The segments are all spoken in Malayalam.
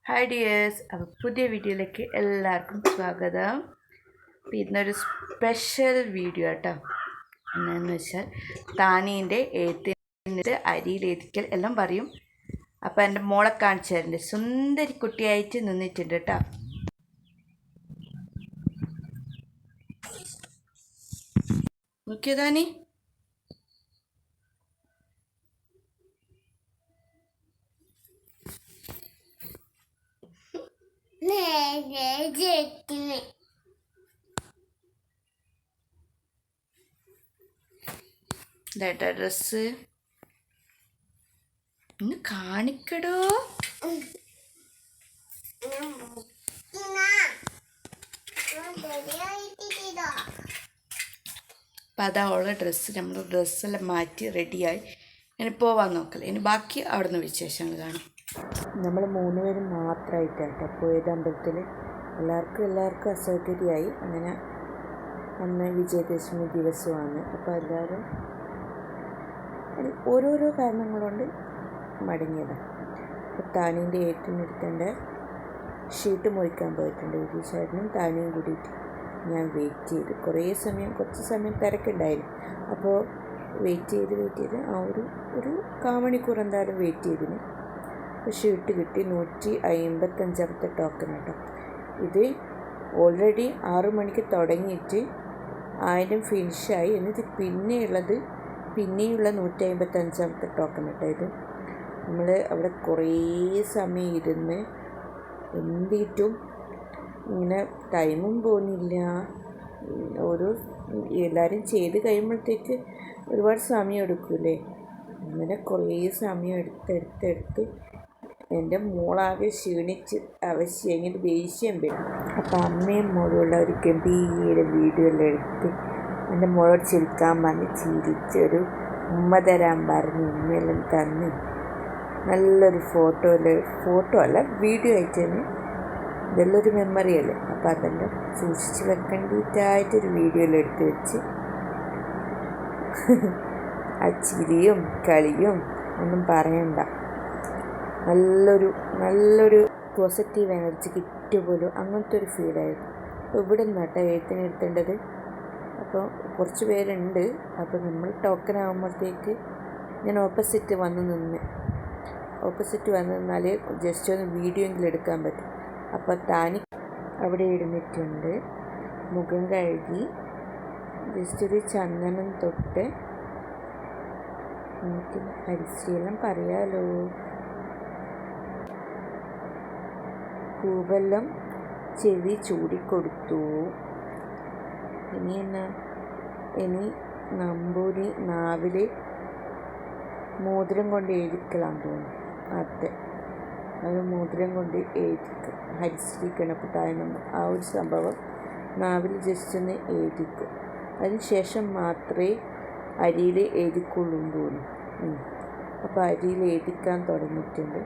ഹായ് ഡിയേഴ്സ്, അപ്പോൾ പുതിയ വീഡിയോയിലേക്ക് എല്ലാവർക്കും സ്വാഗതം. ഇന്നൊരു സ്പെഷ്യൽ വീഡിയോ കേട്ടോ. എന്താണെന്ന് വെച്ചാൽ താനീൻ്റെ എഴുത്തിൻ്റെ അരിയിലെത്തിക്കൽ എല്ലാം പറയും. അപ്പോൾ എൻ്റെ മോളെ കാണിച്ചു തരണ്ട്. സുന്ദരി കുട്ടിയായിട്ട് നിന്നിട്ടുണ്ട് കേട്ടോ. നോക്കിയോ താനി? ഇതായിട്ടാ ഡ്രസ്സ്. ഇന്ന് കാണിക്കടോ. അപ്പം അതാ ഉള്ള ഡ്രസ്സ്. നമ്മൾ ഡ്രസ്സെല്ലാം മാറ്റി റെഡിയായി ഇനി പോവാൻ നോക്കല്ലേ. ഇനി ബാക്കി അവിടെ നിന്ന് വിശേഷങ്ങൾ കാണാം. നമ്മൾ 3 പേരും മാത്രമായിട്ടാണ് പോയത് അമ്പലത്തിൽ. എല്ലാവർക്കും അസൗകര്യമായി. അങ്ങനെ അന്ന് വിജയദശമി ദിവസമാണ്. അപ്പോൾ എല്ലാവരും ഓരോരോ കാരണങ്ങൾ കൊണ്ട് മടങ്ങിയതാണ്. അപ്പോൾ താനീൻ്റെ ഏറ്റിനെടുത്തേണ്ട ഷീറ്റ് മുറിക്കാൻ പോയിട്ടുണ്ട്. വിജയശേഖരനും താനിയും കൂടിയിട്ട് ഞാൻ വെയിറ്റ് ചെയ്ത് കുറച്ച് സമയം തിരക്കുണ്ടായിരുന്നു. അപ്പോൾ വെയിറ്റ് ചെയ്ത് ഒരു കാമണിക്കൂർ എന്തായാലും വെയിറ്റ് ചെയ്തിന്. ഷീട്ട് കിട്ടി. 155 ടോക്കൺ കേട്ടോ. ഇത് ഓൾറെഡി 6 മണിക്ക് തുടങ്ങിയിട്ട് 1000 ഫിനിഷായി. എന്നിട്ട് പിന്നെയുള്ള 155 ടോക്കൺ കേട്ടോ. ഇത് നമ്മൾ അവിടെ കുറേ സമയം ഇരുന്ന് എന്തിട്ടും ഇങ്ങനെ ടൈമും പോകുന്നില്ല. എല്ലാവരും ചെയ്ത് കഴിയുമ്പോഴത്തേക്ക് ഒരുപാട് സമയം എടുക്കൂലേ. അങ്ങനെ കുറേ സമയം എടുത്ത് എൻ്റെ മോളാകെ ക്ഷീണിച്ച് എങ്ങനെ ദേഷ്യം വരും. അപ്പോൾ അമ്മയും മോളുള്ള ഒരു ഗംഭീര വീഡിയോ എല്ലാം എടുത്ത് എൻ്റെ മോളോട് ചിരിക്കാൻ പറഞ്ഞ് ചിരിച്ചൊരു ഉമ്മ തരാൻ പറഞ്ഞ് ഉമ്മയെല്ലാം തന്ന് നല്ലൊരു ഫോട്ടോ അല്ല വീഡിയോ ആയിട്ട് തന്നെ ഇതെല്ലാം ഒരു മെമ്മറി അല്ലേ. അപ്പോൾ അതെല്ലാം സൂക്ഷിച്ച് വെക്കേണ്ടിയിട്ടായിട്ടൊരു വീഡിയോയിൽ എടുത്ത് വെച്ച് ആ ചിരിയും കളിയും ഒന്നും പറയണ്ട. നല്ലൊരു പോസിറ്റീവ് എനർജി കിട്ടിയ പോലും അങ്ങനത്തെ ഒരു ഫീലായിരുന്നു. അപ്പോൾ ഇവിടെ നിന്നാട്ടോ എഴുത്തിനെടുത്തേണ്ടത്. അപ്പോൾ കുറച്ച് പേരുണ്ട്. അപ്പോൾ നമ്മൾ ടോക്കൺ ആകുമ്പോഴത്തേക്ക് ഞാൻ ഓപ്പോസിറ്റ് വന്ന് നിന്നാൽ ജസ്റ്റ് ഒന്ന് വീഡിയോ എങ്കിലും എടുക്കാൻ പറ്റും. അപ്പോൾ താനി അവിടെ ഇരുന്നിട്ടുണ്ട്. മുഖം കഴുകി ജസ്റ്റ് ഒരു ചന്ദനം തൊട്ട് എനിക്ക് ഹരിശ്രീയെല്ലാം പറയാലോ. പൂവെല്ലാം ചെവി ചൂടിക്കൊടുത്തു. ഇനി നമ്പൂരി നാവിൽ മോതിരം കൊണ്ട് എഴുതിക്കലാന്ന് തോന്നുന്നു. അത് മോതിരം കൊണ്ട് എഴുതിക്കും. ഹരിശ്രീ ഗണപതായ നമഃ ആ ഒരു സംഭവം നാവിൽ ജസ്റ്റ് ഒന്ന് എഴുതിക്കും. അതിന് ശേഷം മാത്രമേ അരിയിൽ എഴുതിക്കൊള്ളൂ തോന്നുന്നു. അപ്പോൾ അരിയിൽ എഴുതിക്കാൻ തുടങ്ങിയിട്ടുണ്ട്.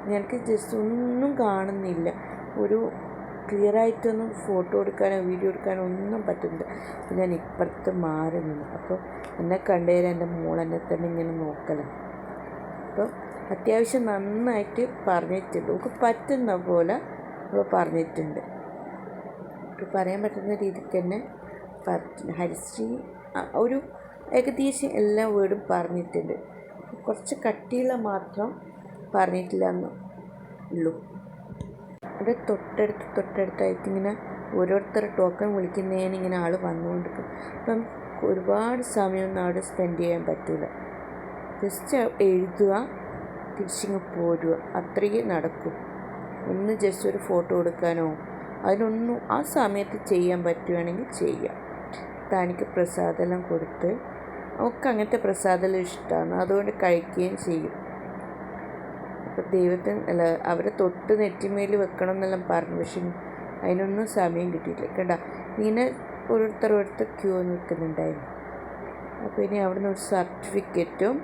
ഞങ്ങൾക്ക് ജസ്റ്റ് ഒന്നും കാണുന്നില്ല. ഒരു ക്ലിയറായിട്ടൊന്നും ഫോട്ടോ എടുക്കാനോ വീഡിയോ എടുക്കാനോ ഒന്നും പറ്റുന്നില്ല. അപ്പോൾ ഞാൻ ഇപ്പുറത്ത് മാറി നിന്നു. അപ്പോൾ എന്നെ കണ്ടുകഴിഞ്ഞാൽ എൻ്റെ മോളെന്നെ തന്നെ ഇങ്ങനെ നോക്കലാണ്. അപ്പോൾ അത്യാവശ്യം നന്നായിട്ട് പറഞ്ഞിട്ടുണ്ട്. നമുക്ക് പറ്റുന്ന പോലെ നമ്മൾ പറഞ്ഞിട്ടുണ്ട്. പറയാൻ പറ്റുന്ന രീതിക്ക് തന്നെ ഹരിശ്രീ ഒരു ഏകദേശം എല്ലാ വേർഡും പറഞ്ഞിട്ടുണ്ട്. കുറച്ച് കട്ടിയുള്ള മാത്രം പറഞ്ഞിട്ടില്ല എന്ന് ഉള്ളൂ. ഇവിടെ തൊട്ടടുത്തായിട്ട് ഇങ്ങനെ ഓരോരുത്തർ ടോക്കൺ വിളിക്കുന്നതിന് ഇങ്ങനെ ആൾ വന്നുകൊണ്ടിരിക്കും. അപ്പം ഒരുപാട് സമയമൊന്നും അവിടെ സ്പെൻഡ് ചെയ്യാൻ പറ്റില്ല. ജസ്റ്റ് എഴുതുക, തിരിച്ചിങ്ങ് പോരുക, അത്രയേ നടക്കും. ഒന്ന് ജസ്റ്റ് ഒരു ഫോട്ടോ എടുക്കാനോ അതിനൊന്നും ആ സമയത്ത് ചെയ്യാൻ പറ്റുകയാണെങ്കിൽ ചെയ്യാം. തനിക്ക് പ്രസാദമെല്ലാം കൊടുത്ത് ഒക്കെ അങ്ങനത്തെ പ്രസാദമെല്ലാം ഇഷ്ടമാണ്, അതുകൊണ്ട് കഴിക്കുകയും ചെയ്യും. അപ്പോൾ അവരെ തൊട്ട് നെറ്റിമേൽ വെക്കണം എന്നെല്ലാം പറഞ്ഞു. പക്ഷെ അതിനൊന്നും സമയം കിട്ടിയിട്ടില്ല. കണ്ട ഇങ്ങനെ ഓരോരുത്തർ ക്യൂ നിൽക്കുന്നുണ്ടായിരുന്നു. അപ്പോൾ ഇനി അവിടെ നിന്ന് ഒരു സർട്ടിഫിക്കറ്റും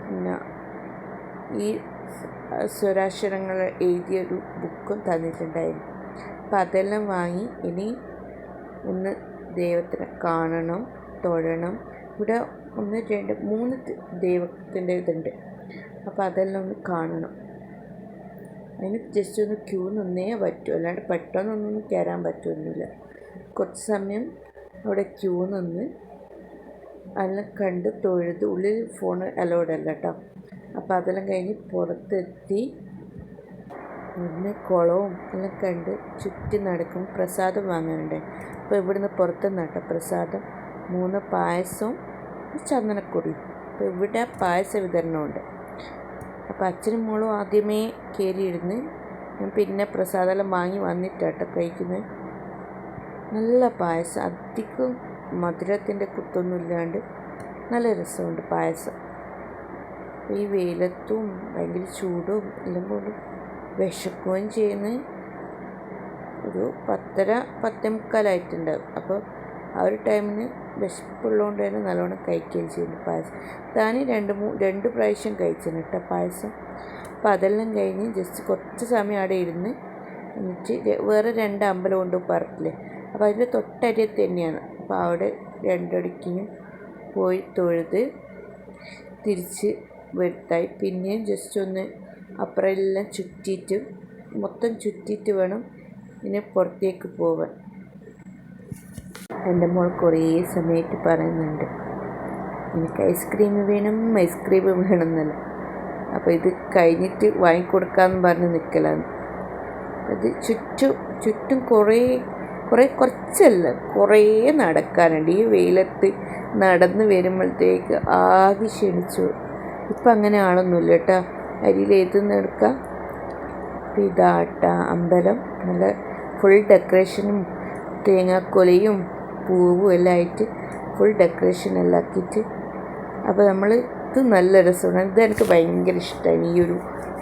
പിന്നെ ഈ സ്വരാക്ഷരങ്ങൾ എഴുതിയൊരു ബുക്കും തന്നിട്ടുണ്ടായിരുന്നു. അപ്പോൾ അതെല്ലാം വാങ്ങി ഇനി ഒന്ന് ദൈവത്തിനെ കാണണം, തൊഴണം. ഇവിടെ 1 2 3 ദൈവത്തിൻ്റെ ഇതുണ്ട്. അപ്പോൾ അതെല്ലാം ഒന്ന് കാണണം. അതിന് ജസ്റ്റ് ഒന്ന് ക്യൂ നിന്നേ പറ്റൂ, അല്ലാണ്ട് പെട്ടെന്നൊന്നും കയറാൻ പറ്റുമൊന്നുമില്ല. കുറച്ച് സമയം അവിടെ ക്യൂ നിന്ന് അതെല്ലാം കണ്ട് തൊഴുത്, ഉള്ളിൽ ഫോൺ അലൗഡ് അല്ല കേട്ടോ. അപ്പോൾ അതെല്ലാം കഴിഞ്ഞ് പുറത്തെത്തി ഇവിടുന്ന് കുളവും എല്ലാം കണ്ട് ചുറ്റി നടക്കും. പ്രസാദം വാങ്ങാനുണ്ട്. അപ്പോൾ ഇവിടുന്ന് പുറത്തുനിന്ന് കേട്ടോ പ്രസാദം 3 പായസവും ചന്ദനക്കുടി. അപ്പോൾ ഇവിടെ പായസ വിതരണമുണ്ട്. അപ്പോൾ അച്ഛനും മോളും ആദ്യമേ കയറിയിരുന്ന് ഞാൻ പിന്നെ പ്രസാദമെല്ലാം വാങ്ങി വന്നിട്ടാട്ടോ കഴിക്കുന്നത്. നല്ല പായസം, അധികം മധുരത്തിൻ്റെ കുത്തൊന്നും ഇല്ലാണ്ട് നല്ല രസമുണ്ട് പായസം. ഈ വെയിലത്തും ഭയങ്കര ചൂടും എല്ലാം കൊണ്ട് വിശക്കുകയും ചെയ്യുന്ന ഒരു 10:30 അപ്പോൾ ആ ഒരു ടൈമിന് വിശപ്പുള്ളതുകൊണ്ട് തന്നെ നല്ലോണം കഴിക്കുകയും ചെയ്യുന്നു പായസം. താൻ 2 പ്രാവശ്യം കഴിച്ചിരുന്നു കേട്ടോ പായസം. അപ്പോൾ അതെല്ലാം കഴിഞ്ഞ് ജസ്റ്റ് കുറച്ച് സമയം അവിടെ ഇരുന്ന് എന്നിട്ട് വേറെ 2 അമ്പലം കൊണ്ട് പറക്കില്ലേ, അപ്പോൾ അതിൻ്റെ തൊട്ടരിയത്ത് തന്നെയാണ്. അപ്പോൾ അവിടെ 2 അടിക്കിനും പോയി തൊഴുത് തിരിച്ച് വരുത്തായി. പിന്നെയും ജസ്റ്റ് ഒന്ന് അപ്പുറമെല്ലാം ചുറ്റിയിട്ട് മൊത്തം ചുറ്റിയിട്ട് വേണം ഇനി പുറത്തേക്ക് പോവാൻ. എൻ്റെ മോൾ കുറേ സമയത്ത് പറയുന്നുണ്ട് എനിക്ക് ഐസ്ക്രീം വേണം എന്നല്ല. അപ്പോൾ ഇത് കഴിഞ്ഞിട്ട് വാങ്ങിക്കൊടുക്കാമെന്ന് പറഞ്ഞ് നിൽക്കലാണ്. അത് ചുറ്റും കുറച്ചല്ല കുറേ നടക്കാനുണ്ട്. ഈ വെയിലത്ത് നടന്ന് വരുമ്പോഴത്തേക്ക് ആകെ ക്ഷണിച്ചു. ഇപ്പം അങ്ങനെ ആളൊന്നുമില്ല കേട്ടോ. അരിയിൽ ഏതെന്ന് എടുക്കാം. അപ്പോൾ ഇതാട്ട അമ്പലം, നല്ല ഫുൾ ഡെക്കറേഷനും തേങ്ങാക്കൊലയും പൂവും എല്ലാം ആയിട്ട് ഫുൾ ഡെക്കറേഷൻ എല്ലാം ആക്കിയിട്ട്. അപ്പോൾ ഇത് നല്ല രസമാണ്. ഇത് എനിക്ക് ഭയങ്കര ഇഷ്ടമാണ് ഈ ഒരു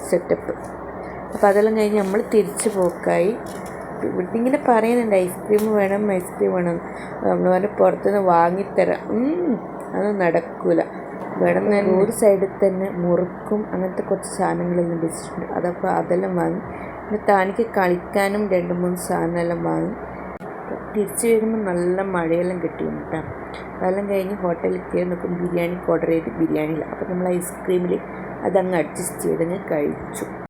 സെറ്റപ്പ്. അപ്പോൾ അതെല്ലാം കഴിഞ്ഞ് നമ്മൾ തിരിച്ച് പോക്കായി. ഇവിടെ ഇങ്ങനെ പറയുന്നുണ്ട് ഐസ്ക്രീം വേണം. നമ്മൾ പറഞ്ഞ് പുറത്തുനിന്ന് വാങ്ങിത്തരാം. അത് നടക്കില്ല. ഇവിടെ നിന്ന് റോഡ് സൈഡിൽ തന്നെ മുറുക്കും അങ്ങനത്തെ കുറച്ച് സാധനങ്ങളെല്ലാം വെച്ചിട്ടുണ്ട്. അതപ്പോൾ അതെല്ലാം വാങ്ങി. പിന്നെ താനിക്ക് കളിക്കാനും 2-3 സാധനമെല്ലാം വാങ്ങി. തിരിച്ച് വരുമ്പോൾ നല്ല മഴയെല്ലാം കിട്ടിയിരുന്നു കേട്ടോ. അതെല്ലാം കഴിഞ്ഞ് ഹോട്ടലിൽ കയറി നോക്കും ബിരിയാണിക്ക് ഓർഡർ ചെയ്ത് ബിരിയാണിയില്ല. അപ്പോൾ നമ്മൾ ഐസ്ക്രീമിൽ അതങ്ങ് അഡ്ജസ്റ്റ് ചെയ്തങ്ങ് കഴിച്ചു.